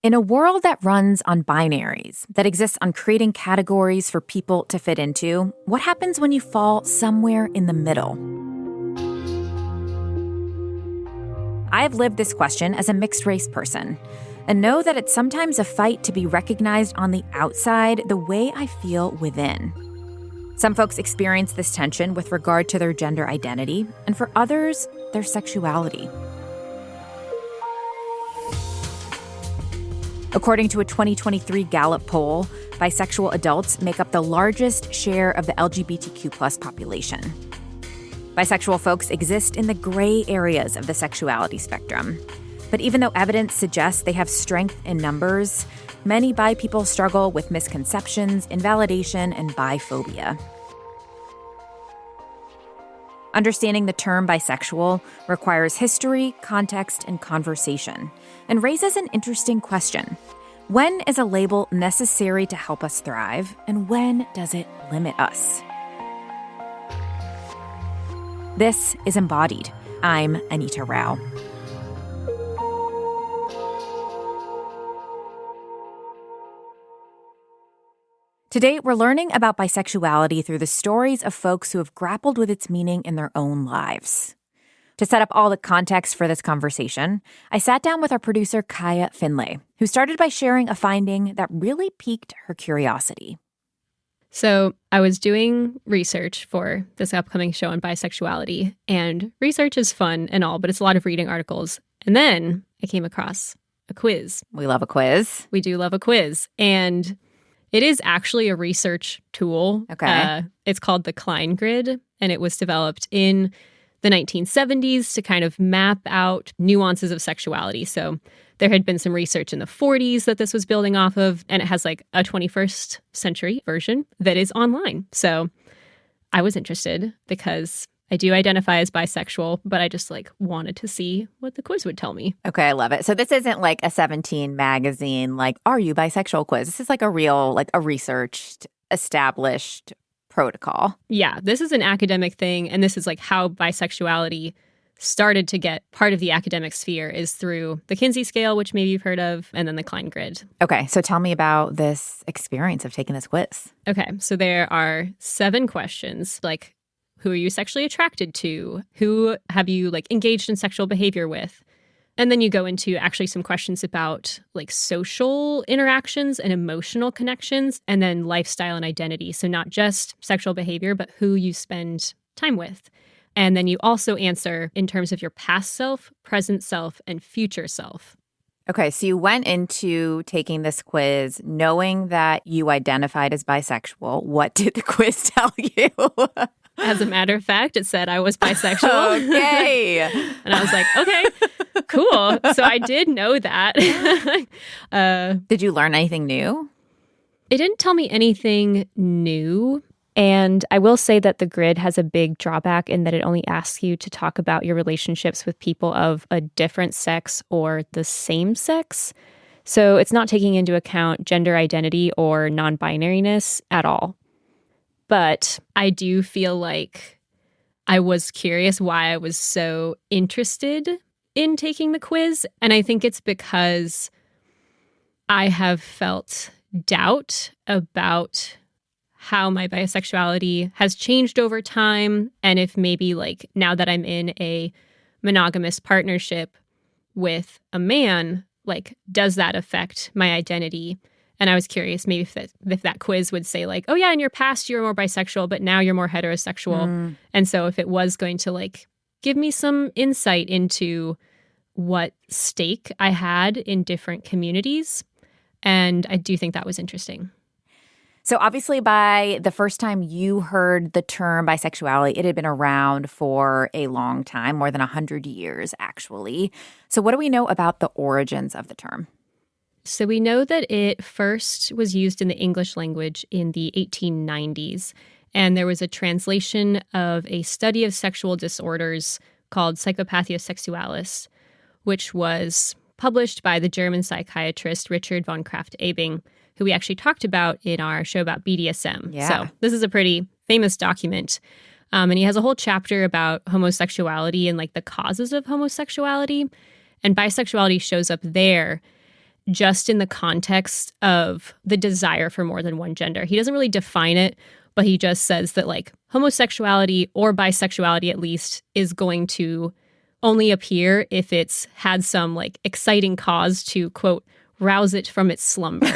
In a world that runs on binaries, that exists on creating categories for people to fit into, what happens when you fall somewhere in the middle? I've lived this question as a mixed-race person, and know that it's sometimes a fight to be recognized on the outside the way I feel within. Some folks experience this tension with regard to their gender identity, and for others, their sexuality. According to a 2023 Gallup poll, bisexual adults make up the largest share of the LGBTQ+ population. Bisexual folks exist in the gray areas of the sexuality spectrum. But even though evidence suggests they have strength in numbers, many bi people struggle with misconceptions, invalidation, and biphobia. Understanding the term bisexual requires history, context, and conversation, and raises an interesting question. When is a label necessary to help us thrive, and when does it limit us? This is Embodied. I'm Anita Rao. Today, we're learning about bisexuality through the stories of folks who have grappled with its meaning in their own lives. To set up all the context for this conversation, I sat down with our producer, Kaya Finlay, who started by sharing a finding that really piqued her curiosity. So I was doing research for this upcoming show on bisexuality, and research is fun and all, but it's a lot of reading articles. And then I came across a quiz. We love a quiz. We do love a quiz. And it is actually a research tool. Okay. It's called the Klein Grid, and it was developed in the 1970s to kind of map out nuances of sexuality. So there had been some research in the 40s that this was building off of, and it has like a 21st century version that is online. So I was interested because I do identify as bisexual, but I just wanted to see what the quiz would tell me. Okay, I love it. So this isn't like a 17 magazine, are you bisexual quiz? This is like a real, a researched, established protocol. Yeah, this is an academic thing, and this is how bisexuality started to get part of the academic sphere is through the Kinsey scale, which maybe you've heard of, and then the Klein Grid. Okay, so tell me about this experience of taking this quiz. Okay, so there are 7 questions, who are you sexually attracted to? Who have you engaged in sexual behavior with? And then you go into actually some questions about social interactions and emotional connections, and then lifestyle and identity. So not just sexual behavior, but who you spend time with. And then you also answer in terms of your past self, present self, and future self. Okay, so you went into taking this quiz knowing that you identified as bisexual. What did the quiz tell you? As a matter of fact, it said I was bisexual. Okay. And I was like, okay, cool. So I did know that. Did you learn anything new? It didn't tell me anything new. And I will say that the grid has a big drawback in that it only asks you to talk about your relationships with people of a different sex or the same sex. So it's not taking into account gender identity or non-binariness at all. But I do feel like I was curious why I was so interested in taking the quiz. And I think it's because I have felt doubt about how my bisexuality has changed over time, and if maybe now that I'm in a monogamous partnership with a man, does that affect my identity? And I was curious maybe if that quiz would say oh yeah, in your past you were more bisexual, but now you're more heterosexual. And so if it was going to give me some insight into what stake I had in different communities. And I do think that was interesting. So obviously by the first time you heard the term bisexuality, it had been around for a long time, more than 100 years, actually. So what do we know about the origins of the term? So we know that it first was used in the English language in the 1890s, and there was a translation of a study of sexual disorders called Psychopathia Sexualis, which was published by the German psychiatrist Richard von Krafft-Ebing, who we actually talked about in our show about BDSM. Yeah. So this is a pretty famous document. And he has a whole chapter about homosexuality and the causes of homosexuality. And bisexuality shows up there. just in the context of the desire for more than one gender. He doesn't really define it, but he just says that like homosexuality or bisexuality at least is going to only appear if it's had some like exciting cause to, quote, rouse it from its slumber.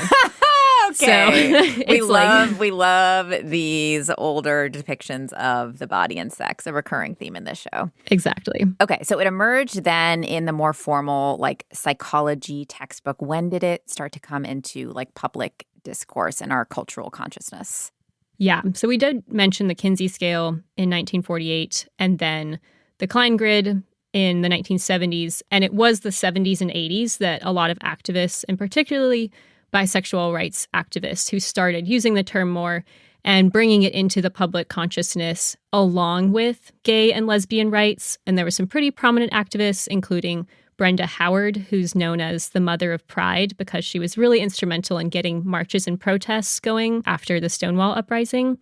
Okay. So, we love these older depictions of the body and sex, a recurring theme in this show. Exactly. Okay, so it emerged then in the more formal like psychology textbook. When did it start to come into like public discourse in our cultural consciousness? Yeah. So we did mention the Kinsey scale in 1948 and then the Klein grid in the 1970s. And it was the 70s and 80s that a lot of activists, and particularly bisexual rights activists, who started using the term more and bringing it into the public consciousness along with gay and lesbian rights. And there were some pretty prominent activists, including Brenda Howard, who's known as the Mother of Pride because she was really instrumental in getting marches and protests going after the Stonewall Uprising.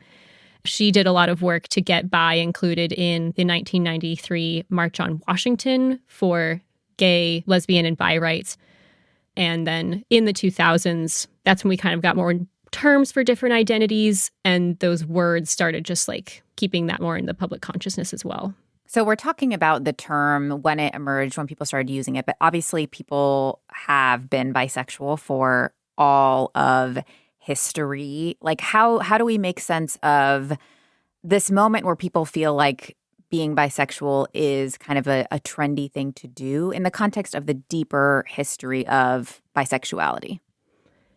She did a lot of work to get bi included in the 1993 March on Washington for gay, lesbian, and bi rights. And then in the 2000s, that's when we kind of got more terms for different identities. And those words started just like keeping that more in the public consciousness as well. So we're talking about the term when it emerged, when people started using it. But obviously people have been bisexual for all of history. Like how do we make sense of this moment where people feel like being bisexual is kind of a trendy thing to do in the context of the deeper history of bisexuality?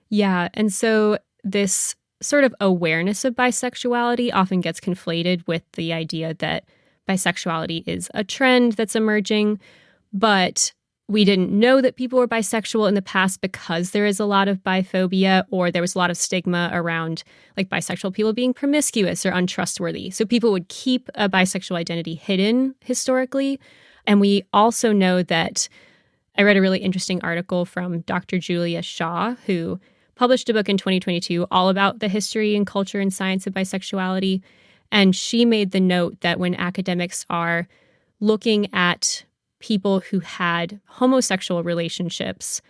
Yeah. And so this sort of awareness of bisexuality often gets conflated with the idea that bisexuality is a trend that's emerging. But we didn't know that people were bisexual in the past because there is a lot of biphobia, or there was a lot of stigma around like bisexual people being promiscuous or untrustworthy. So people would keep a bisexual identity hidden historically. And we also know that I read a really interesting article from Dr. Julia Shaw, who published a book in 2022 all about the history and culture and science of bisexuality. And she made the note that when academics are looking at people who had homosexual relationships,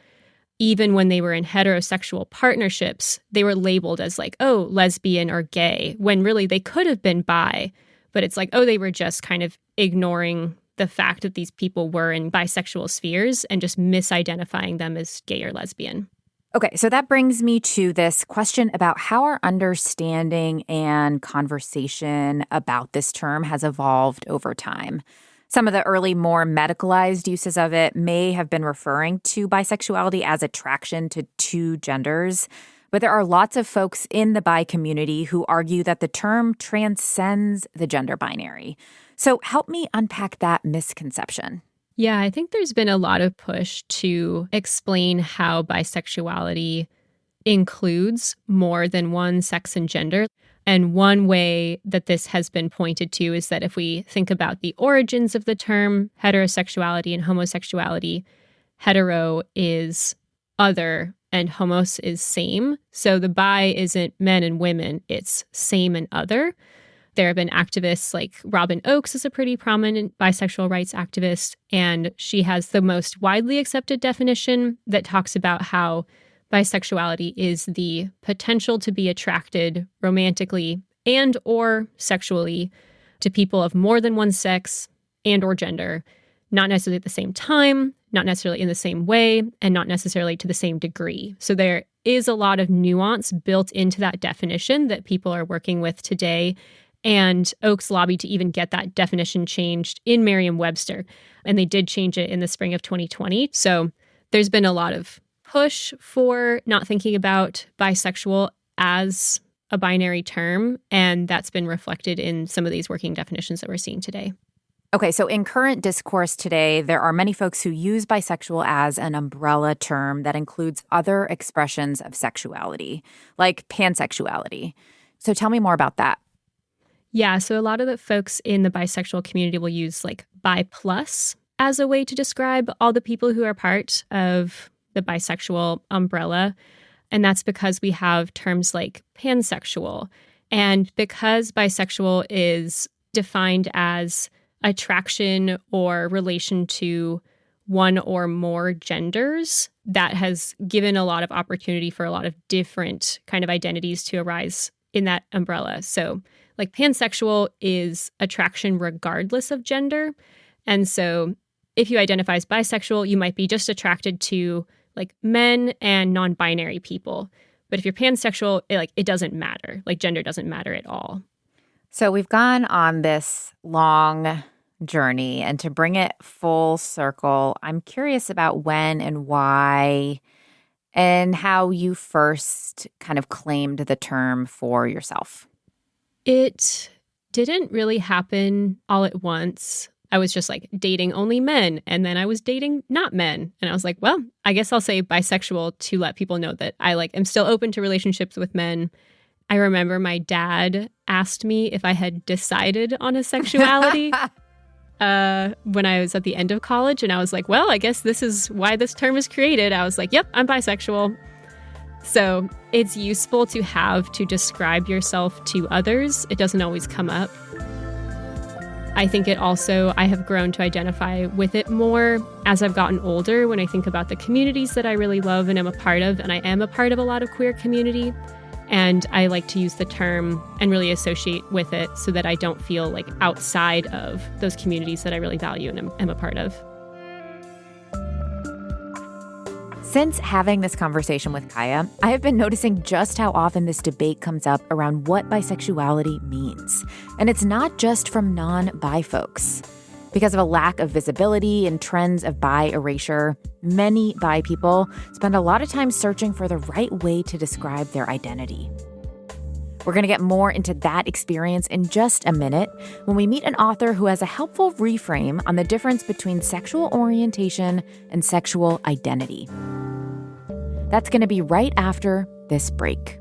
even when they were in heterosexual partnerships, they were labeled as like, oh, lesbian or gay, when really they could have been bi. But it's like, oh, they were just kind of ignoring the fact that these people were in bisexual spheres and just misidentifying them as gay or lesbian. Okay, so that brings me to this question about how our understanding and conversation about this term has evolved over time. Some of the early, more medicalized uses of it may have been referring to bisexuality as attraction to two genders, but there are lots of folks in the bi community who argue that the term transcends the gender binary. So help me unpack that misconception. Yeah, I think there's been a lot of push to explain how bisexuality includes more than one sex and gender. And one way that this has been pointed to is that if we think about the origins of the term heterosexuality and homosexuality, hetero is other and homos is same. So the bi isn't men and women, it's same and other. There have been activists like Robin Oakes is a pretty prominent bisexual rights activist, and she has the most widely accepted definition that talks about how bisexuality is the potential to be attracted romantically and or sexually to people of more than one sex and or gender, not necessarily at the same time, not necessarily in the same way, and not necessarily to the same degree. So there is a lot of nuance built into that definition that people are working with today. And Oakes lobbied to even get that definition changed in Merriam-Webster. And they did change it in the spring of 2020. So there's been a lot of push for not thinking about bisexual as a binary term, and that's been reflected in some of these working definitions that we're seeing today. Okay, so in current discourse today, there are many folks who use bisexual as an umbrella term that includes other expressions of sexuality, like pansexuality. So tell me more about that. Yeah, so a lot of the folks in the bisexual community will use like bi plus as a way to describe all the people who are part of the bisexual umbrella. And that's because we have terms like pansexual. And because bisexual is defined as attraction or relation to one or more genders, that has given a lot of opportunity for a lot of different kind of identities to arise in that umbrella. So like pansexual is attraction regardless of gender. And so if you identify as bisexual, you might be just attracted to like men and non-binary people. But if you're pansexual, it doesn't matter. Like gender doesn't matter at all. So we've gone on this long journey, and to bring it full circle, I'm curious about when and why and how you first kind of claimed the term for yourself. It didn't really happen all at once. I was just like dating only men, and then I was dating not men. And I was like, well, I guess I'll say bisexual to let people know that I am still open to relationships with men. I remember my dad asked me if I had decided on a sexuality when I was at the end of college. And I was like, well, I guess this is why this term is created. I was like, yep, I'm bisexual. So it's useful to have to describe yourself to others. It doesn't always come up. I think I have grown to identify with it more as I've gotten older when I think about the communities that I really love and am a part of. And I am a part of a lot of queer community. And I like to use the term and really associate with it so that I don't feel like outside of those communities that I really value and am a part of. Since having this conversation with Kaya, I have been noticing just how often this debate comes up around what bisexuality means. And it's not just from non-bi folks. Because of a lack of visibility and trends of bi erasure, many bi people spend a lot of time searching for the right way to describe their identity. We're going to get more into that experience in just a minute when we meet an author who has a helpful reframe on the difference between sexual orientation and sexual identity. That's going to be right after this break.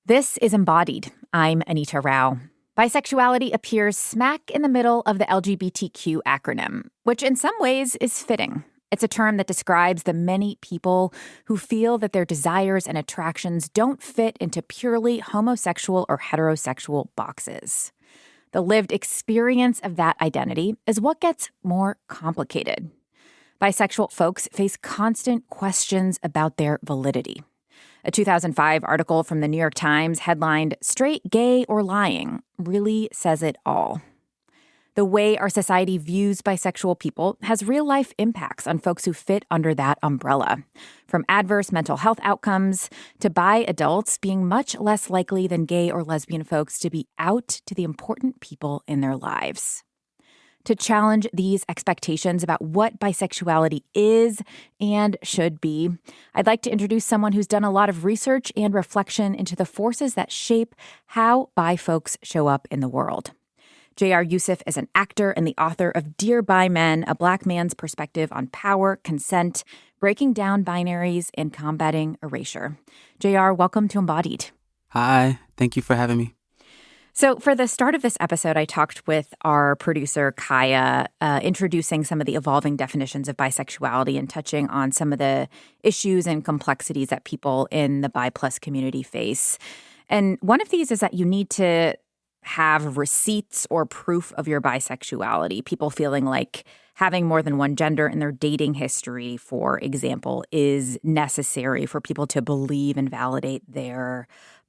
This is Embodied. I'm Anita Rao. Bisexuality appears smack in the middle of the LGBTQ acronym, which in some ways is fitting. It's a term that describes the many people who feel that their desires and attractions don't fit into purely homosexual or heterosexual boxes. The lived experience of that identity is what gets more complicated. Bisexual folks face constant questions about their validity. A 2005 article from the New York Times headlined, "Straight, Gay, or Lying," really says it all. The way our society views bisexual people has real-life impacts on folks who fit under that umbrella, from adverse mental health outcomes to bi adults being much less likely than gay or lesbian folks to be out to the important people in their lives. To challenge these expectations about what bisexuality is and should be, I'd like to introduce someone who's done a lot of research and reflection into the forces that shape how bi folks show up in the world. J.R. Yusuf is an actor and the author of Dear Bi Men, a Black Man's Perspective on Power, Consent, Breaking Down Binaries, and Combating Erasure. J.R., welcome to Embodied. Hi, thank you for having me. So for the start of this episode, I talked with our producer, Kaya, introducing some of the evolving definitions of bisexuality and touching on some of the issues and complexities that people in the bi plus community face. And one of these is that you need to have receipts or proof of your bisexuality. People feeling like having more than one gender in their dating history, for example, is necessary for people to believe and validate their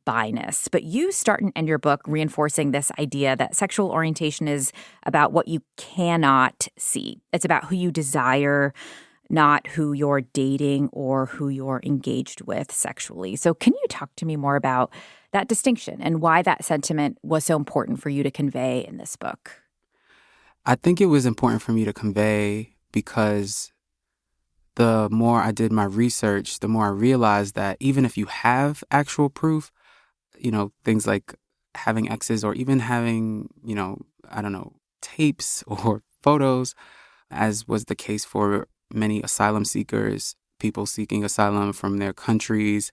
bi-ness. But you start and end your book reinforcing this idea that sexual orientation is about what you cannot see. It's about who you desire, not who you're dating or who you're engaged with sexually. So can you talk to me more about that distinction and why that sentiment was so important for you to convey in this book? I think it was important for me to convey because the more I did my research, the more I realized that even if you have actual proof, things like having exes or even having, tapes or photos, as was the case for many asylum seekers, people seeking asylum from their countries.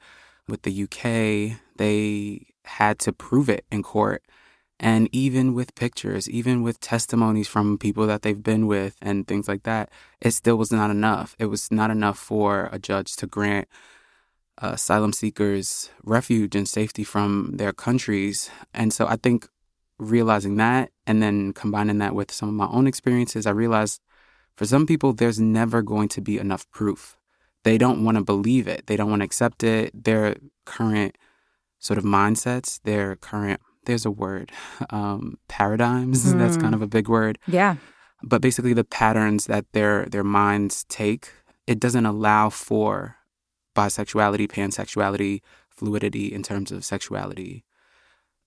With the UK, they had to prove it in court. And even with pictures, even with testimonies from people that they've been with and things like that, it still was not enough. It was not enough for a judge to grant asylum seekers refuge and safety from their countries. And so I think realizing that and then combining that with some of my own experiences, I realized for some people, there's never going to be enough proof. They don't want to believe it. They don't want to accept it. Their current sort of mindsets, their current, there's a word, paradigms. That's kind of a big word. Yeah. But basically the patterns that their minds take, it doesn't allow for bisexuality, pansexuality, fluidity in terms of sexuality.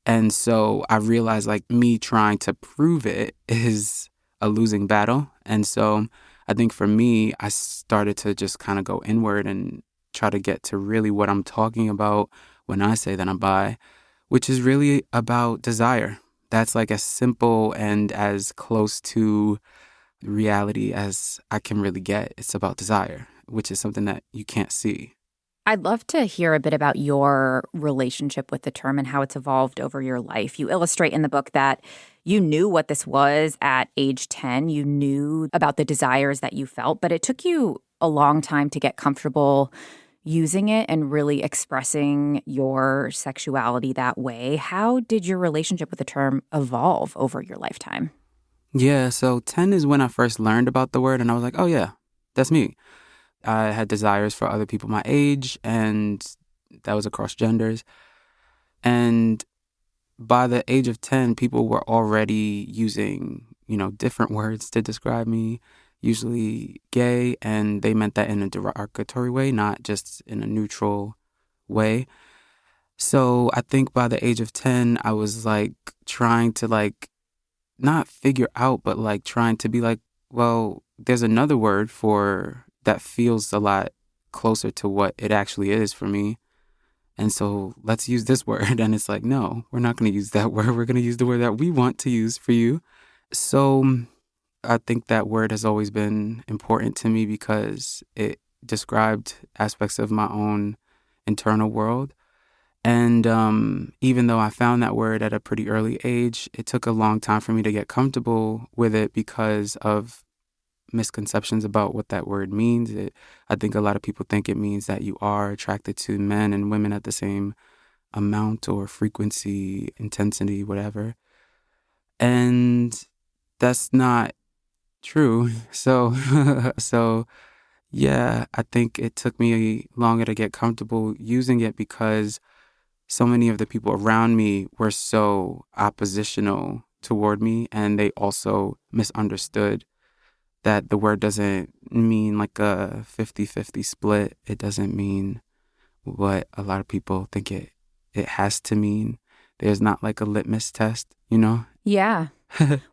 And so I realized like me trying to prove it is a losing battle. And so I think for me, I started to just kind of go inward and try to get to really what I'm talking about when I say that I'm bi, which is really about desire. That's like as simple and as close to reality as I can really get. It's about desire, which is something that you can't see. I'd love to hear a bit about your relationship with the term and how it's evolved over your life. You illustrate in the book that you knew what this was at age 10. You knew about the desires that you felt, but it took you a long time to get comfortable using it and really expressing your sexuality that way. How did your relationship with the term evolve over your lifetime? Yeah, so 10 is when I first learned about the word, and I was like, oh yeah, that's me. I had desires for other people my age, and that was across genders. And by the age of 10, people were already using, different words to describe me, usually gay, and they meant that in a derogatory way, not just in a neutral way. So I think by the age of 10, I was like trying to not figure out, but like trying to be like, well, there's another word for that feels a lot closer to what it actually is for me. And so let's use this word. And it's like, no, we're not going to use that word. We're going to use the word that we want to use for you. So I think that word has always been important to me because it described aspects of my own internal world. And even though I found that word at a pretty early age, it took a long time for me to get comfortable with it because of misconceptions about what that word means. I think a lot of people think it means that you are attracted to men and women at the same amount or frequency, intensity, whatever. And that's not true. So, yeah, I think it took me longer to get comfortable using it because so many of the people around me were so oppositional toward me, and they also misunderstood that the word doesn't mean like a 50-50 split. It doesn't mean what a lot of people think it has to mean. There's not like a litmus test, Yeah.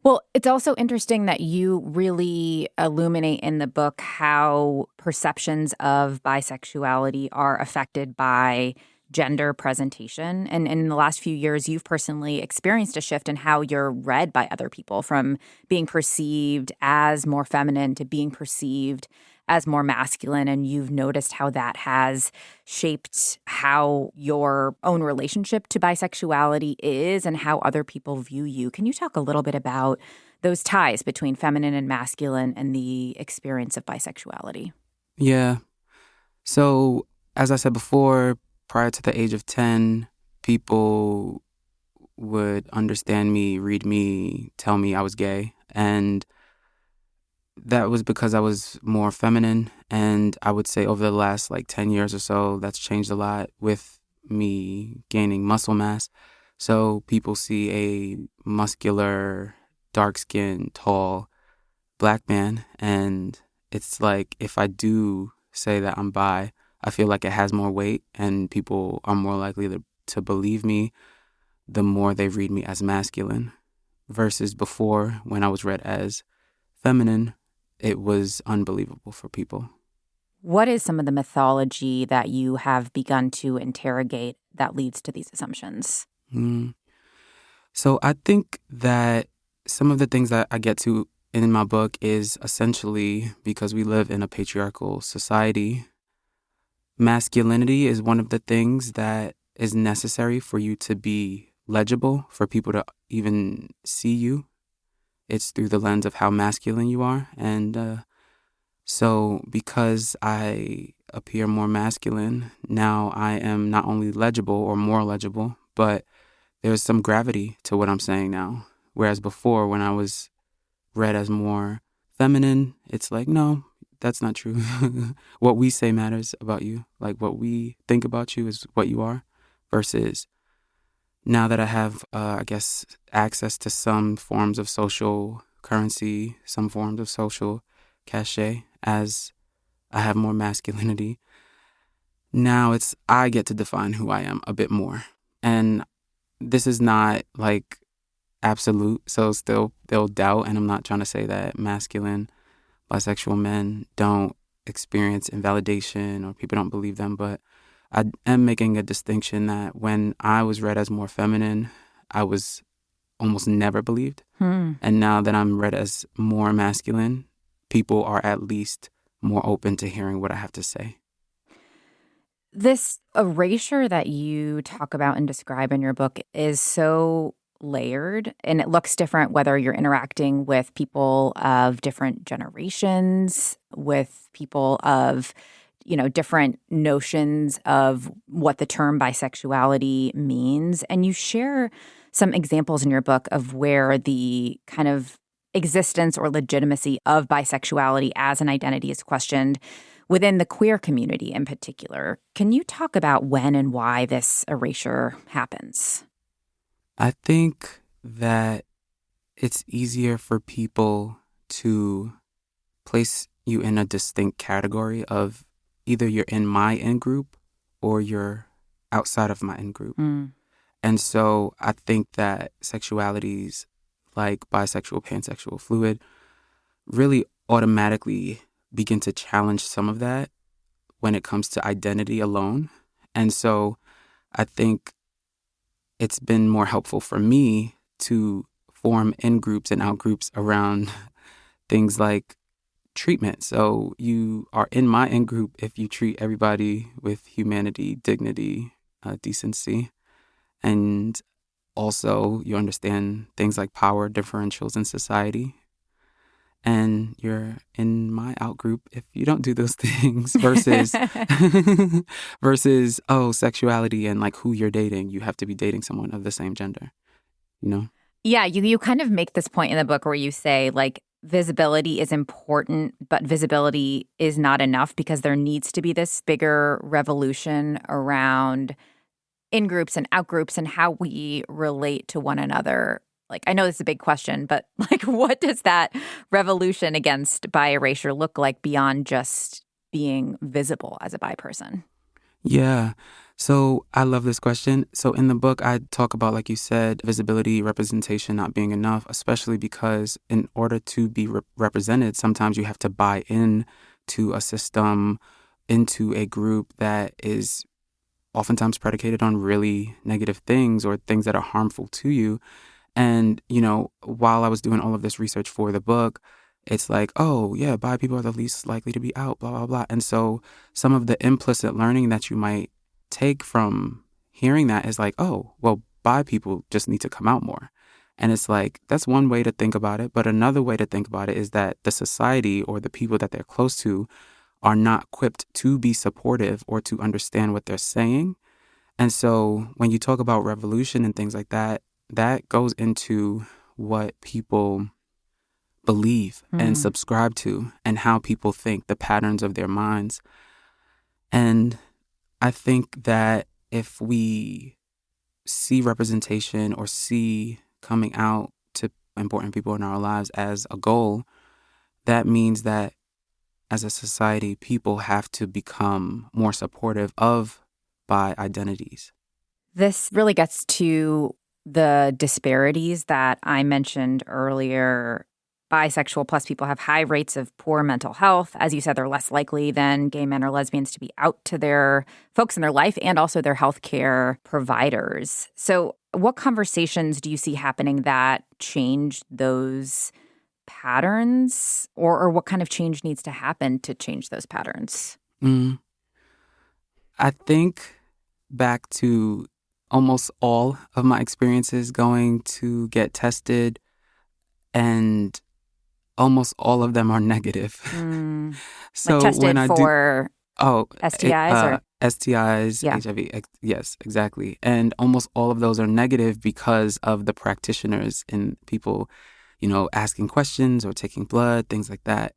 Well, it's also interesting that you really illuminate in the book how perceptions of bisexuality are affected by gender presentation. And in the last few years, you've personally experienced a shift in how you're read by other people, from being perceived as more feminine to being perceived as more masculine. And you've noticed how that has shaped how your own relationship to bisexuality is and how other people view you. Can you talk a little bit about those ties between feminine and masculine and the experience of bisexuality? Yeah. So, as I said before, prior to the age of 10, people would understand me, read me, tell me I was gay. And that was because I was more feminine. And I would say over the last 10 years or so, that's changed a lot with me gaining muscle mass. So people see a muscular, dark-skinned, tall black man. And it's like if I do say that I'm bi, I feel like it has more weight and people are more likely to believe me the more they read me as masculine. Versus before, when I was read as feminine, it was unbelievable for people. What is some of the mythology that you have begun to interrogate that leads to these assumptions? So I think that some of the things that I get to in my book is essentially because we live in a patriarchal society. Masculinity is one of the things that is necessary for you to be legible, for people to even see you. It's through the lens of how masculine you are. And so because I appear more masculine, now I am not only legible or more legible, but there's some gravity to what I'm saying now. Whereas before, when I was read as more feminine, it's like, no, that's not true. What we say matters about you. Like what we think about you is what you are. Versus now that I have, I guess, access to some forms of social currency, some forms of social cachet, as I have more masculinity, now it's I get to define who I am a bit more. And this is not like absolute, so still they'll doubt, and I'm not trying to say that masculine bisexual men don't experience invalidation or people don't believe them, but I am making a distinction that when I was read as more feminine, I was almost never believed. And now that I'm read as more masculine, people are at least more open to hearing what I have to say. This erasure that you talk about and describe in your book is so layered, and it looks different whether you're interacting with people of different generations, with people of, different notions of what the term bisexuality means. And you share some examples in your book of where the kind of existence or legitimacy of bisexuality as an identity is questioned within the queer community in particular. Can you talk about when and why this erasure happens? I think that it's easier for people to place you in a distinct category of either you're in my in-group or you're outside of my in-group. And so I think that sexualities like bisexual, pansexual, fluid really automatically begin to challenge some of that when it comes to identity alone. And so I think it's been more helpful for me to form in-groups and out-groups around things like treatment. So you are in my in-group if you treat everybody with humanity, dignity, decency. And also you understand things like power differentials in society. And you're in my out-group if you don't do those things versus sexuality and like who you're dating. You have to be dating someone of the same gender, Yeah, you kind of make this point in the book where you say, like, visibility is important, but visibility is not enough because there needs to be this bigger revolution around in-groups and out-groups and how we relate to one another. Like, I know this is a big question, but like, what does that revolution against bi erasure look like beyond just being visible as a bi person? Yeah. So I love this question. So in the book, I talk about, like you said, visibility, representation not being enough, especially because in order to be represented, sometimes you have to buy in to a system, into a group that is oftentimes predicated on really negative things or things that are harmful to you. And, while I was doing all of this research for the book, it's like, oh, yeah, bi people are the least likely to be out, blah, blah, blah. And so some of the implicit learning that you might take from hearing that is like, oh, well, bi people just need to come out more. And it's like, that's one way to think about it. But another way to think about it is that the society or the people that they're close to are not equipped to be supportive or to understand what they're saying. And so when you talk about revolution and things like that, that goes into what people believe and subscribe to and how people think, the patterns of their minds. And I think that if we see representation or see coming out to important people in our lives as a goal, that means that as a society, people have to become more supportive of bi identities. This really gets to the disparities that I mentioned earlier. Bisexual plus people have high rates of poor mental health. As you said, they're less likely than gay men or lesbians to be out to their folks in their life and also their healthcare providers. So what conversations do you see happening that change those patterns, or what kind of change needs to happen to change those patterns? I think back to almost all of my experiences going to get tested, and almost all of them are negative. So like tested for Oh, STIs or STIs, yeah. HIV. Yes, exactly. And almost all of those are negative because of the practitioners and people, asking questions or taking blood, things like that.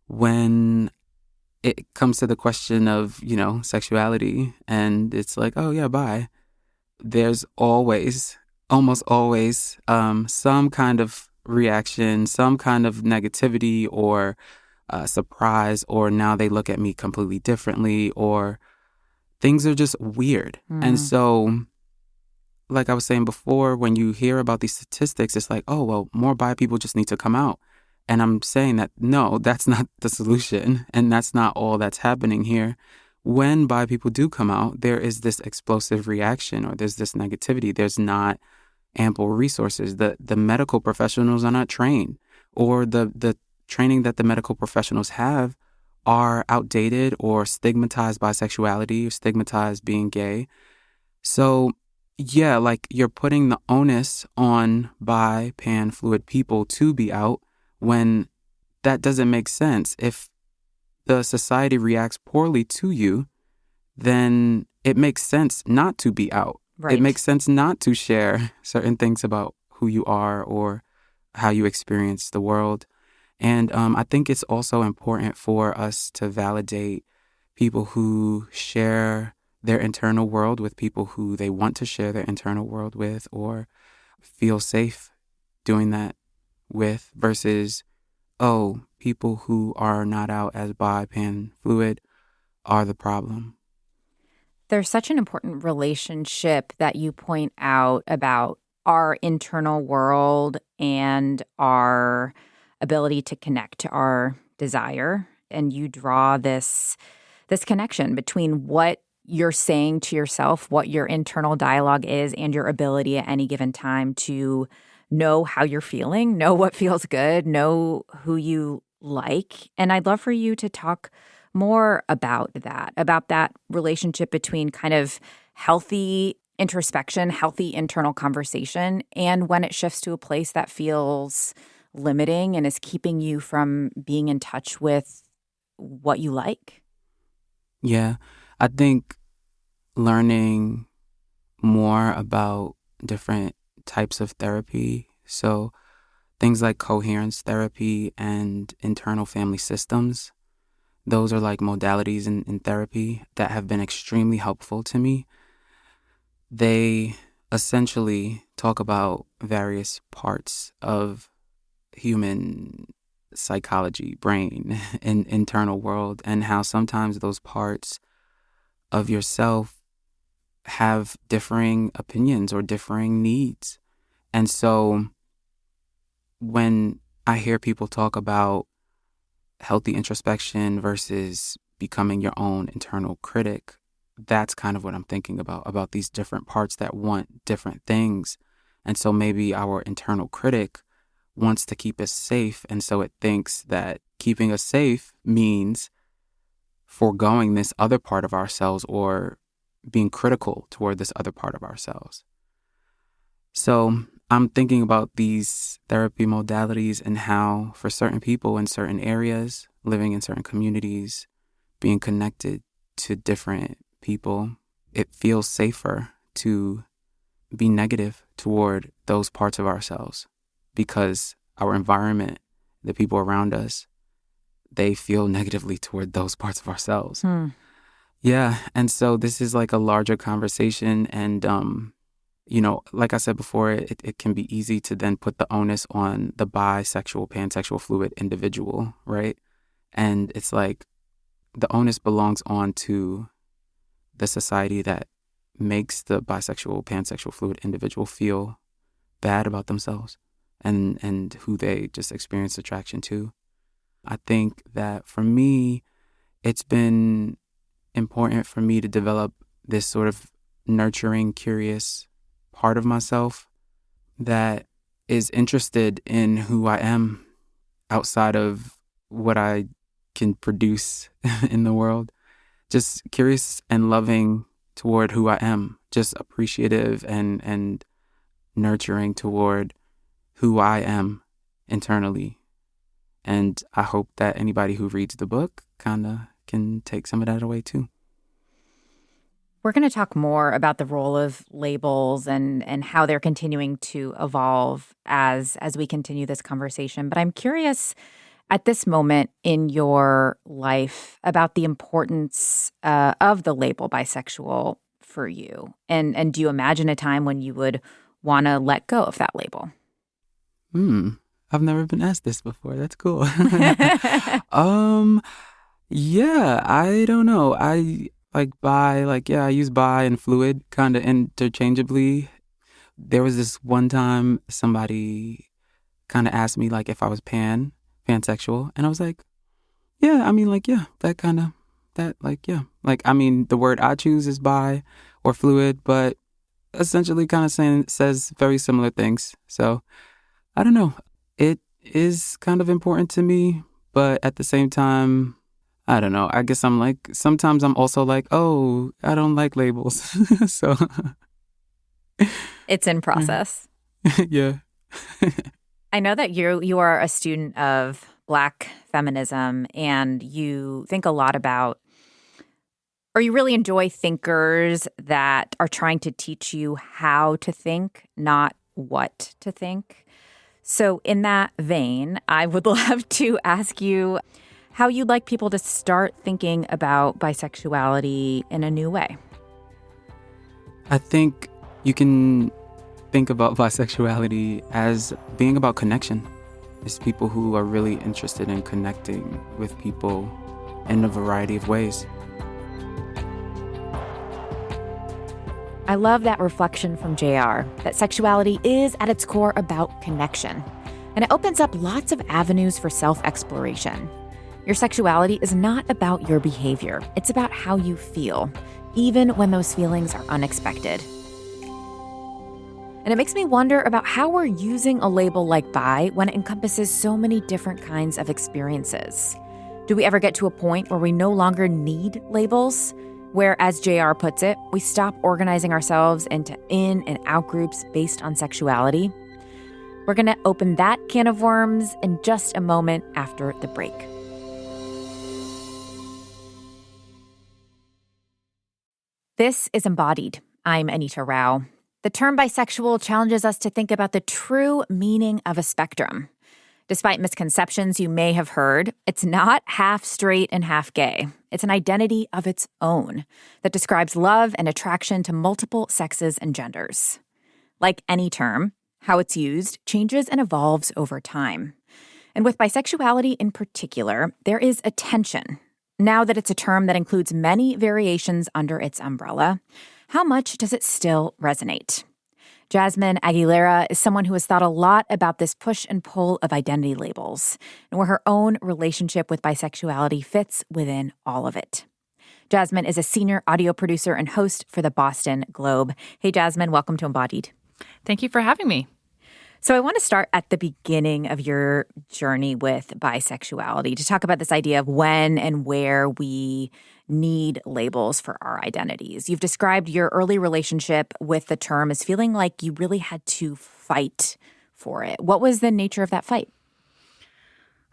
When it comes to the question of, sexuality, and it's like, oh, yeah, bye. There's almost always, some kind of reaction, some kind of negativity or surprise, or now they look at me completely differently, or things are just weird. And so, like I was saying before, when you hear about these statistics, it's like, oh, well, more bi people just need to come out. And I'm saying that, no, that's not the solution. And that's not all that's happening here. When bi people do come out, there is this explosive reaction or there's this negativity. There's not ample resources. The medical professionals are not trained, or the training that the medical professionals have are outdated or stigmatized bisexuality or stigmatized being gay. So, yeah, like you're putting the onus on bi, pan, fluid people to be out when that doesn't make sense. If the society reacts poorly to you, then it makes sense not to be out. Right. It makes sense not to share certain things about who you are or how you experience the world. And I think it's also important for us to validate people who share their internal world with people who they want to share their internal world with or feel safe doing that with, versus, oh, people who are not out as bi, pan, fluid are the problem. There's such an important relationship that you point out about our internal world and our ability to connect to our desire. And you draw this connection between what you're saying to yourself, what your internal dialogue is, and your ability at any given time to know how you're feeling, know what feels good, know who you like. And I'd love for you to talk more about that relationship between kind of healthy introspection, healthy internal conversation, and when it shifts to a place that feels limiting and is keeping you from being in touch with what you like. Yeah, I think learning more about different types of therapy, so things like coherence therapy and internal family systems, those are like modalities in therapy that have been extremely helpful to me. They essentially talk about various parts of human psychology, brain, and internal world, and how sometimes those parts of yourself have differing opinions or differing needs. And so when I hear people talk about healthy introspection versus becoming your own internal critic, that's kind of what I'm thinking about these different parts that want different things. And so maybe our internal critic wants to keep us safe. And so it thinks that keeping us safe means foregoing this other part of ourselves or being critical toward this other part of ourselves. So I'm thinking about these therapy modalities and how for certain people in certain areas, living in certain communities, being connected to different people, it feels safer to be negative toward those parts of ourselves because our environment, the people around us, they feel negatively toward those parts of ourselves. Yeah. And so this is like a larger conversation. And, like I said before, it can be easy to then put the onus on the bisexual, pansexual, fluid individual, right? And it's like the onus belongs on to the society that makes the bisexual, pansexual, fluid individual feel bad about themselves and who they just experience attraction to. I think that for me, it's been important for me to develop this sort of nurturing, curious part of myself that is interested in who I am outside of what I can produce in the world. Just curious and loving toward who I am, just appreciative and nurturing toward who I am internally. And I hope that anybody who reads the book kind of can take some of that away too. We're going to talk more about the role of labels and how they're continuing to evolve as we continue this conversation. But I'm curious at this moment in your life about the importance of the label bisexual for you. And do you imagine a time when you would want to let go of that label? I've never been asked this before. That's cool. Yeah, I don't know. I I use bi and fluid kind of interchangeably. There was this one time somebody kind of asked me like if I was pansexual, and I was like, yeah, I mean like yeah, that kind of that like yeah. Like I mean the word I choose is bi or fluid, but essentially kind of says very similar things. So, I don't know. It is kind of important to me, but at the same time, I don't know. I guess I'm like, sometimes I'm also like, oh, I don't like labels. So it's in process. Yeah. I know that you are a student of Black feminism, and you think a lot about, or you really enjoy thinkers that are trying to teach you how to think, not what to think. So in that vein, I would love to ask you how you'd like people to start thinking about bisexuality in a new way. I think you can think about bisexuality as being about connection. It's people who are really interested in connecting with people in a variety of ways. I love that reflection from JR, that sexuality is at its core about connection. And it opens up lots of avenues for self-exploration. Your sexuality is not about your behavior. It's about how you feel, even when those feelings are unexpected. And it makes me wonder about how we're using a label like bi when it encompasses so many different kinds of experiences. Do we ever get to a point where we no longer need labels? Where, as JR puts it, we stop organizing ourselves into in and out groups based on sexuality? We're going to open that can of worms in just a moment after the break. This is Embodied. I'm Anita Rao. The term bisexual challenges us to think about the true meaning of a spectrum. Despite misconceptions you may have heard, it's not half straight and half gay. It's an identity of its own that describes love and attraction to multiple sexes and genders. Like any term, how it's used changes and evolves over time. And with bisexuality in particular, there is a tension. Now that it's a term that includes many variations under its umbrella, how much does it still resonate? Jasmine Aguilera is someone who has thought a lot about this push and pull of identity labels and where her own relationship with bisexuality fits within all of it. Jasmine is a senior audio producer and host for the Boston Globe. Hey, Jasmine, welcome to Embodied. Thank you for having me. So I want to start at the beginning of your journey with bisexuality to talk about this idea of when and where we need labels for our identities. You've described your early relationship with the term as feeling like you really had to fight for it. What was the nature of that fight?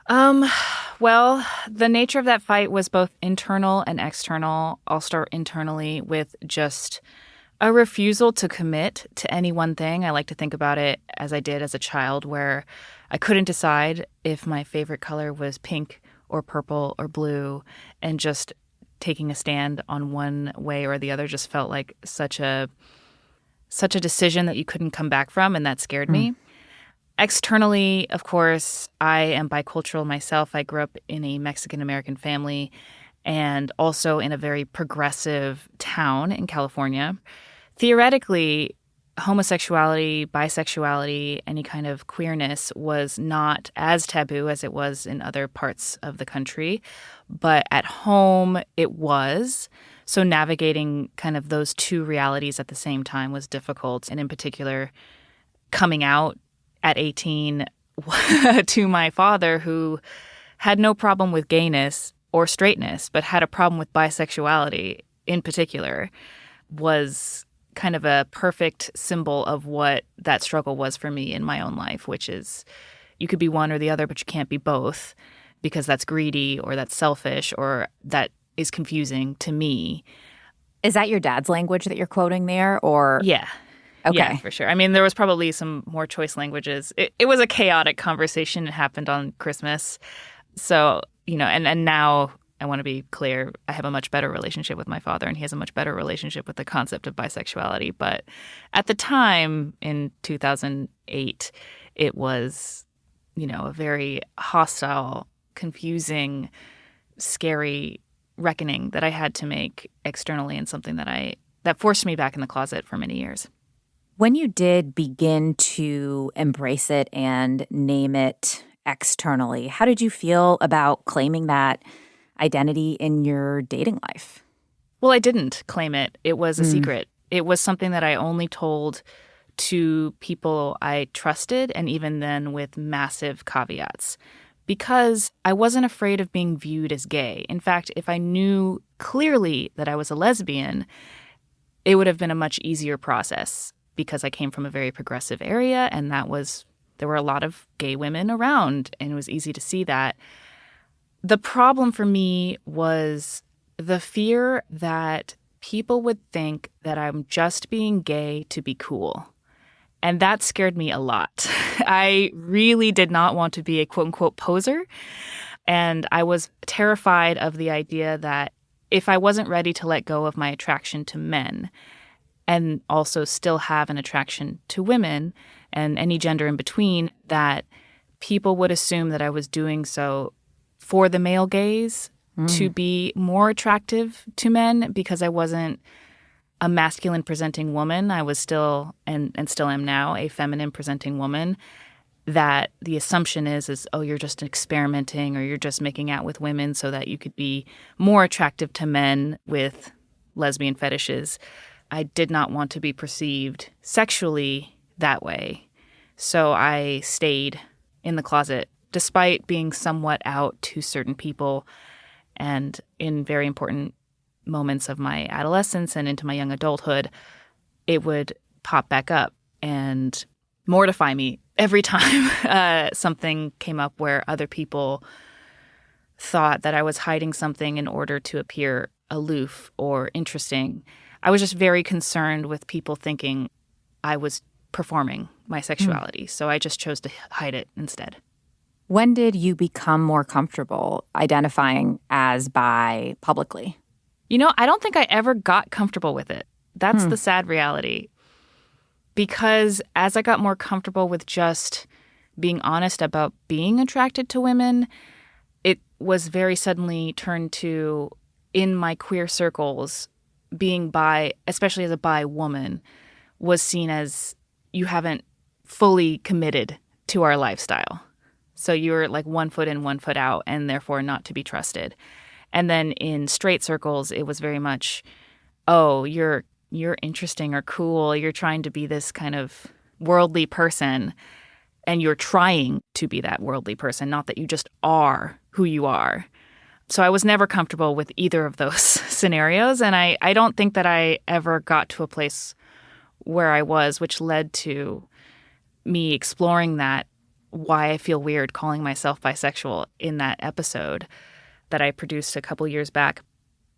Well, the nature of that fight was both internal and external. I'll start internally with just a refusal to commit to any one thing. I like to think about it as I did as a child, where I couldn't decide if my favorite color was pink or purple or blue, and just taking a stand on one way or the other just felt like such a decision that you couldn't come back from, and that scared me. Externally, of course, I am bicultural myself. I grew up in a Mexican-American family and also in a very progressive town in California. Theoretically, homosexuality, bisexuality, any kind of queerness was not as taboo as it was in other parts of the country. But at home, it was. So navigating kind of those two realities at the same time was difficult. And in particular, coming out at 18 to my father, who had no problem with gayness or straightness, but had a problem with bisexuality in particular, was kind of a perfect symbol of what that struggle was for me in my own life, which is you could be one or the other, but you can't be both, because that's greedy or that's selfish or that is confusing to me. Is that your dad's language that you're quoting there, or? Yeah. Okay. Yeah, for sure. I mean, there was probably some more choice languages. It was a chaotic conversation. It happened on Christmas. So, and now I want to be clear, I have a much better relationship with my father, and he has a much better relationship with the concept of bisexuality. But at the time, in 2008, it was, a very hostile, confusing, scary reckoning that I had to make externally, and something that forced me back in the closet for many years. When you did begin to embrace it and name it externally, how did you feel about claiming that identity in your dating life? Well, I didn't claim it. It was a secret. It was something that I only told to people I trusted, and even then with massive caveats, because I wasn't afraid of being viewed as gay. In fact, if I knew clearly that I was a lesbian, it would have been a much easier process, because I came from a very progressive area, and there were a lot of gay women around, and it was easy to see that. The problem for me was the fear that people would think that I'm just being gay to be cool. And that scared me a lot. I really did not want to be a quote-unquote poser, and I was terrified of the idea that if I wasn't ready to let go of my attraction to men and also still have an attraction to women and any gender in between, that people would assume that I was doing so for the male gaze, to be more attractive to men, because I wasn't a masculine presenting woman. I was still, and still am now, a feminine presenting woman. That the assumption is, oh, you're just experimenting, or you're just making out with women so that you could be more attractive to men with lesbian fetishes. I did not want to be perceived sexually that way. So I stayed in the closet, despite being somewhat out to certain people. And in very important moments of my adolescence and into my young adulthood, it would pop back up and mortify me every time something came up where other people thought that I was hiding something in order to appear aloof or interesting. I was just very concerned with people thinking I was performing my sexuality. So I just chose to hide it instead. When did you become more comfortable identifying as bi publicly? I don't think I ever got comfortable with it. That's the sad reality. Because as I got more comfortable with just being honest about being attracted to women, it was very suddenly turned to, in my queer circles, being bi, especially as a bi woman, was seen as you haven't fully committed to our lifestyle. So you're like 1 foot in, 1 foot out, and therefore not to be trusted. And then in straight circles, it was very much, oh, you're interesting or cool. You're trying to be this kind of worldly person, and you're trying to be that worldly person, not that you just are who you are. So I was never comfortable with either of those scenarios, and I don't think that I ever got to a place where I was, which led to me exploring that, why I feel weird calling myself bisexual in that episode that I produced a couple years back.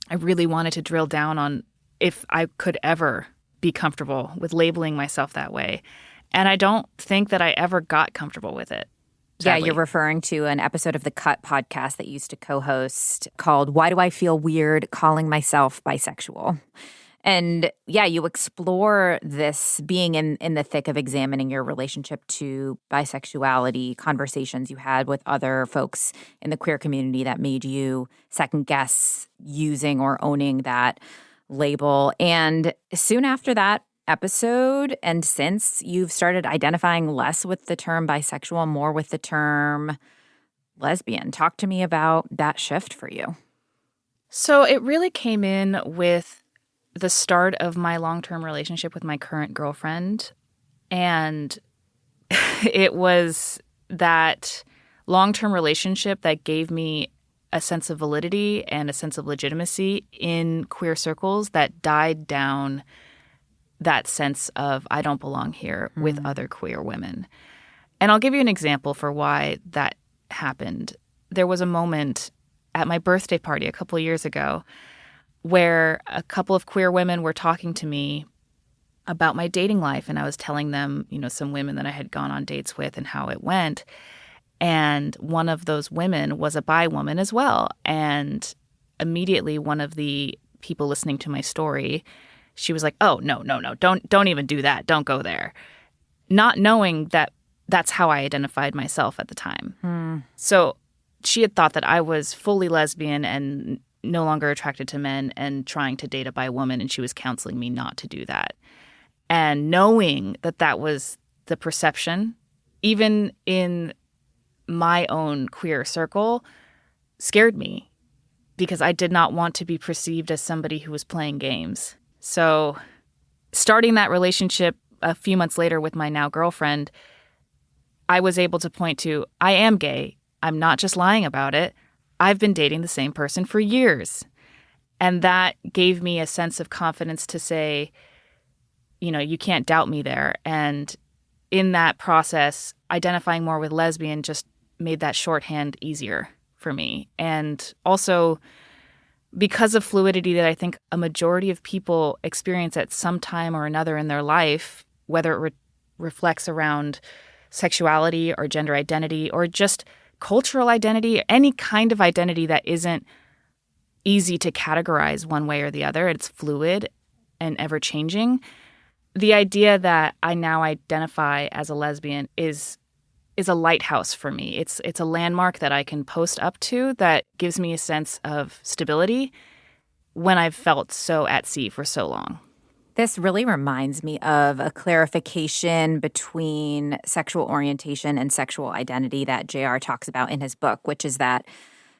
I really wanted to drill down on if I could ever be comfortable with labeling myself that way. And I don't think that I ever got comfortable with it. Sadly. Yeah, you're referring to an episode of the Cut podcast that you used to co-host called Why Do I Feel Weird Calling Myself Bisexual? And yeah, you explore this being in the thick of examining your relationship to bisexuality, conversations you had with other folks in the queer community that made you second guess using or owning that label. And soon after that episode, and since, you've started identifying less with the term bisexual, more with the term lesbian. Talk to me about that shift for you. So it really came in with the start of my long-term relationship with my current girlfriend. And it was that long-term relationship that gave me a sense of validity and a sense of legitimacy in queer circles that died down that sense of I don't belong here with other queer women. And I'll give you an example for why that happened. There was a moment at my birthday party a couple of years ago, where a couple of queer women were talking to me about my dating life. And I was telling them, some women that I had gone on dates with and how it went. And one of those women was a bi woman as well. And immediately one of the people listening to my story, she was like, oh, no, don't even do that. Don't go there. Not knowing that that's how I identified myself at the time. So she had thought that I was fully lesbian and no longer attracted to men and trying to date a bi woman. And she was counseling me not to do that. And knowing that that was the perception, even in my own queer circle, scared me because I did not want to be perceived as somebody who was playing games. So starting that relationship a few months later with my now girlfriend, I was able to point to, I am gay. I'm not just lying about it. I've been dating the same person for years. And that gave me a sense of confidence to say, you can't doubt me there. And in that process, identifying more with lesbian just made that shorthand easier for me. And also, because of fluidity that I think a majority of people experience at some time or another in their life, whether it reflects around sexuality or gender identity or just cultural identity, any kind of identity that isn't easy to categorize one way or the other, it's fluid and ever-changing. The idea that I now identify as a lesbian is a lighthouse for me. It's a landmark that I can post up to that gives me a sense of stability when I've felt so at sea for so long. This really reminds me of a clarification between sexual orientation and sexual identity that JR talks about in his book, which is that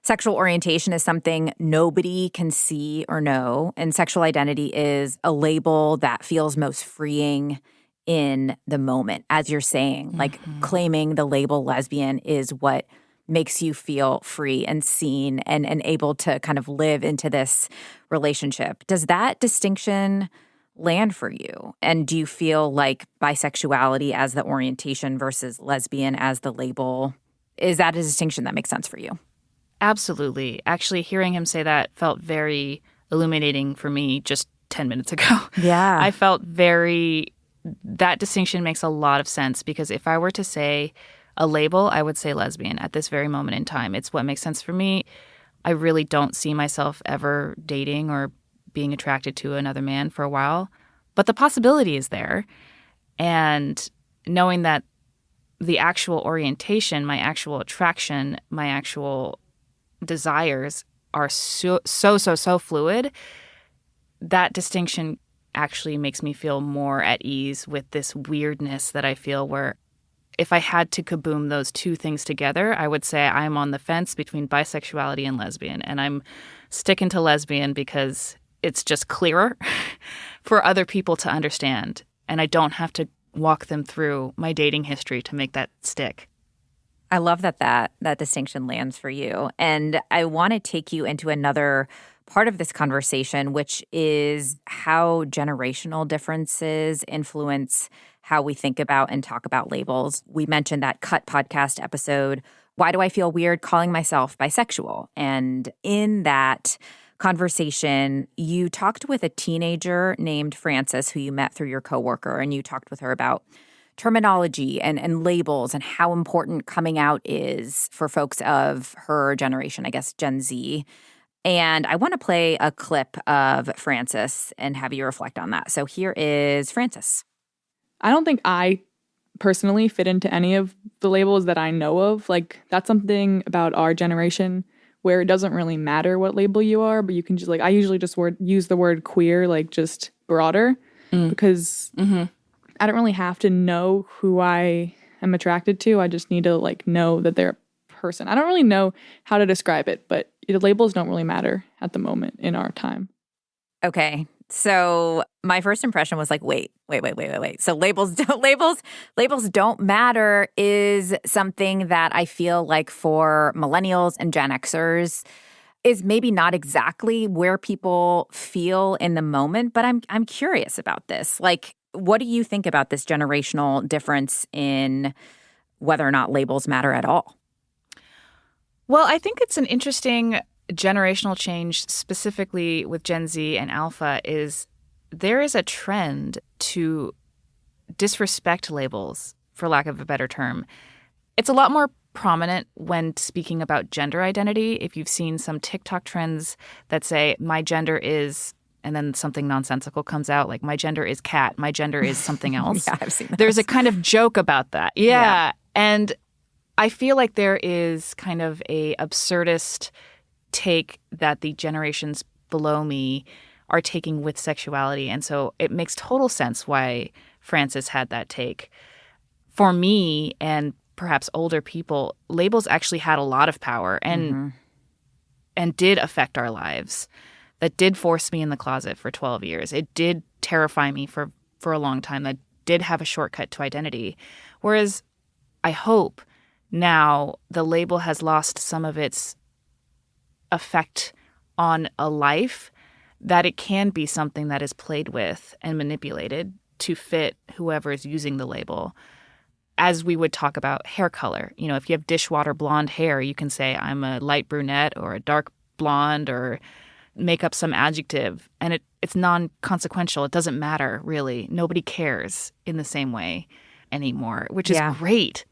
sexual orientation is something nobody can see or know, and sexual identity is a label that feels most freeing in the moment. As you're saying, like claiming the label lesbian is what makes you feel free and seen and able to kind of live into this relationship. Does that distinction land for you? And do you feel like bisexuality as the orientation versus lesbian as the label, is that a distinction that makes sense for you? Absolutely. Actually, hearing him say that felt very illuminating for me just 10 minutes ago. Yeah. I felt that distinction makes a lot of sense because if I were to say a label, I would say lesbian at this very moment in time. It's what makes sense for me. I really don't see myself ever dating or being attracted to another man for a while, but the possibility is there. And knowing that the actual orientation, my actual attraction, my actual desires are so fluid, that distinction actually makes me feel more at ease with this weirdness that I feel where if I had to kaboom those two things together, I would say I'm on the fence between bisexuality and lesbian. And I'm sticking to lesbian because it's just clearer for other people to understand. And I don't have to walk them through my dating history to make that stick. I love that distinction lands for you. And I want to take you into another part of this conversation, which is how generational differences influence how we think about and talk about labels. We mentioned that Cut podcast episode, Why Do I Feel Weird Calling Myself Bisexual? And in that conversation, you talked with a teenager named Frances, who you met through your coworker, and you talked with her about terminology and labels and how important coming out is for folks of her generation, I guess Gen Z. And I want to play a clip of Frances and have you reflect on that. So here is Frances. I don't think I personally fit into any of the labels that I know of. Like, that's something about our generation where it doesn't really matter what label you are, but you can just, like, I usually just use the word queer, like, just broader, because I don't really have to know who I am attracted to. I just need to, like, know that they're a person. I don't really know how to describe it, but the labels don't really matter at the moment in our time. Okay. So my first impression was like, wait. So labels don't matter is something that I feel like for millennials and Gen Xers is maybe not exactly where people feel in the moment, but I'm curious about this. Like, what do you think about this generational difference in whether or not labels matter at all? Well, I think it's an interesting generational change, specifically with Gen Z and Alpha, is there is a trend to disrespect labels, for lack of a better term. It's a lot more prominent when speaking about gender identity. If you've seen some TikTok trends that say, my gender is, and then something nonsensical comes out, like my gender is cat, my gender is something else. Yeah, I've seen that. There's a kind of joke about that. Yeah. And I feel like there is kind of a absurdist take that the generations below me are taking with sexuality. And so it makes total sense why Frances had that take. For me and perhaps older people, labels actually had a lot of power and did affect our lives. That did force me in the closet for 12 years. It did terrify me for a long time. That did have a shortcut to identity. Whereas I hope now the label has lost some of its effect on a life, that it can be something that is played with and manipulated to fit whoever is using the label. As we would talk about hair color, you know, if you have dishwater blonde hair, you can say I'm a light brunette or a dark blonde or make up some adjective. And it's non-consequential. It doesn't matter, really. Nobody cares in the same way anymore, which is great.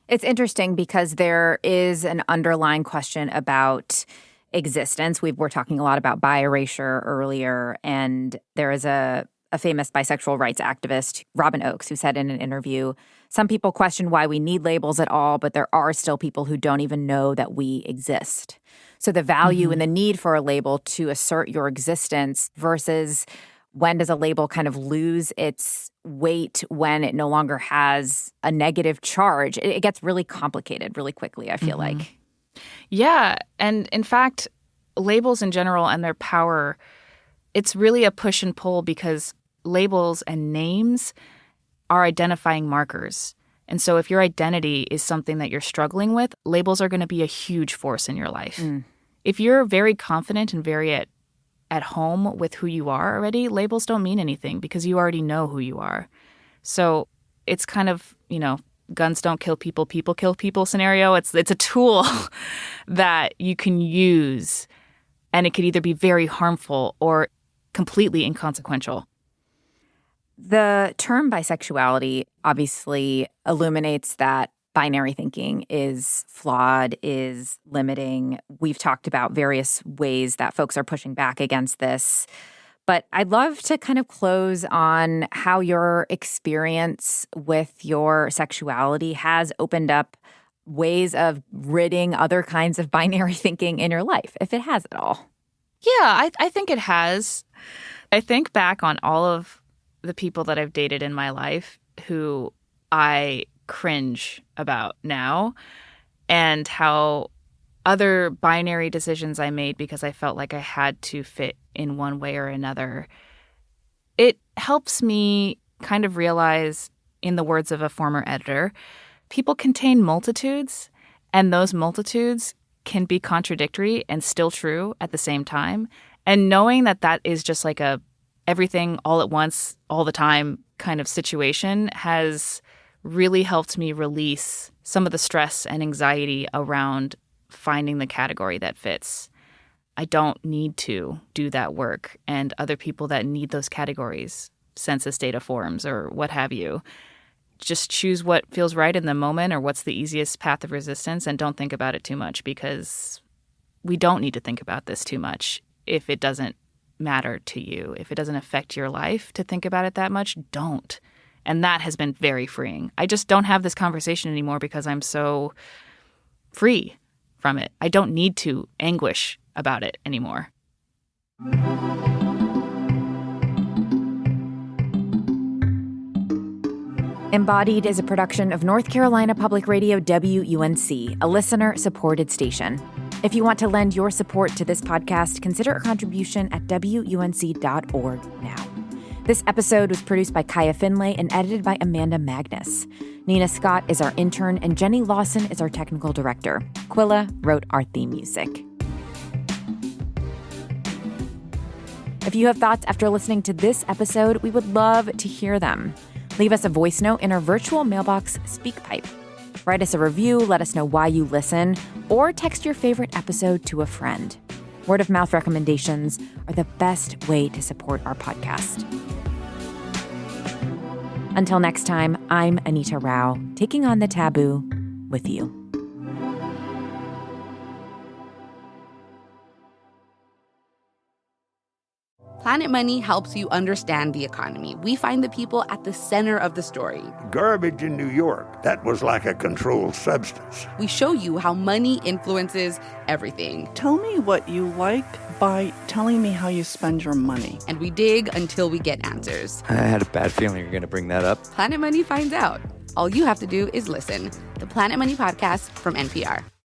It's interesting because there is an underlying question about existence. We were talking a lot about bi erasure earlier, and there is a famous bisexual rights activist, Robin Oakes, who said in an interview, some people question why we need labels at all, but there are still people who don't even know that we exist. So the value and the need for a label to assert your existence versus when does a label kind of lose its weight when it no longer has a negative charge? It gets really complicated really quickly, I feel like. Yeah. And in fact, labels in general and their power, it's really a push and pull because labels and names are identifying markers. And so if your identity is something that you're struggling with, labels are going to be a huge force in your life. If you're very confident and very at home with who you are already, labels don't mean anything because you already know who you are. So it's kind of, you know, guns don't kill people, people kill people scenario. It's a tool that you can use, and it could either be very harmful or completely inconsequential. The term bisexuality obviously illuminates that binary thinking is flawed, is limiting. We've talked about various ways that folks are pushing back against this. But I'd love to kind of close on how your experience with your sexuality has opened up ways of ridding other kinds of binary thinking in your life, if it has at all. Yeah, I think it has. I think back on all of the people that I've dated in my life who I cringe about now, and how other binary decisions I made because I felt like I had to fit in one way or another. It helps me kind of realize, in the words of a former editor, people contain multitudes, and those multitudes can be contradictory and still true at the same time. And knowing that that is just like a everything all at once, all the time kind of situation has really helped me release some of the stress and anxiety around finding the category that fits. I don't need to do that work, and other people that need those categories, census data forms or what have you, just choose what feels right in the moment or what's the easiest path of resistance, and don't think about it too much, because we don't need to think about this too much if it doesn't matter to you. If it doesn't affect your life to think about it that much, don't. And that has been very freeing. I just don't have this conversation anymore because I'm so free from it. I don't need to anguish about it anymore. Embodied is a production of North Carolina Public Radio WUNC, a listener-supported station. If you want to lend your support to this podcast, consider a contribution at WUNC.org now. This episode was produced by Kaya Finlay and edited by Amanda Magnus. Nina Scott is our intern, and Jenny Lawson is our technical director. Quilla wrote our theme music. If you have thoughts after listening to this episode, we would love to hear them. Leave us a voice note in our virtual mailbox SpeakPipe. Write us a review, let us know why you listen, or text your favorite episode to a friend. Word of mouth recommendations are the best way to support our podcast. Until next time, I'm Anita Rao, taking on the taboo with you. Planet Money helps you understand the economy. We find the people at the center of the story. Garbage in New York, that was like a controlled substance. We show you how money influences everything. Tell me what you like by telling me how you spend your money. And we dig until we get answers. I had a bad feeling you're going to bring that up. Planet Money finds out. All you have to do is listen. The Planet Money Podcast from NPR.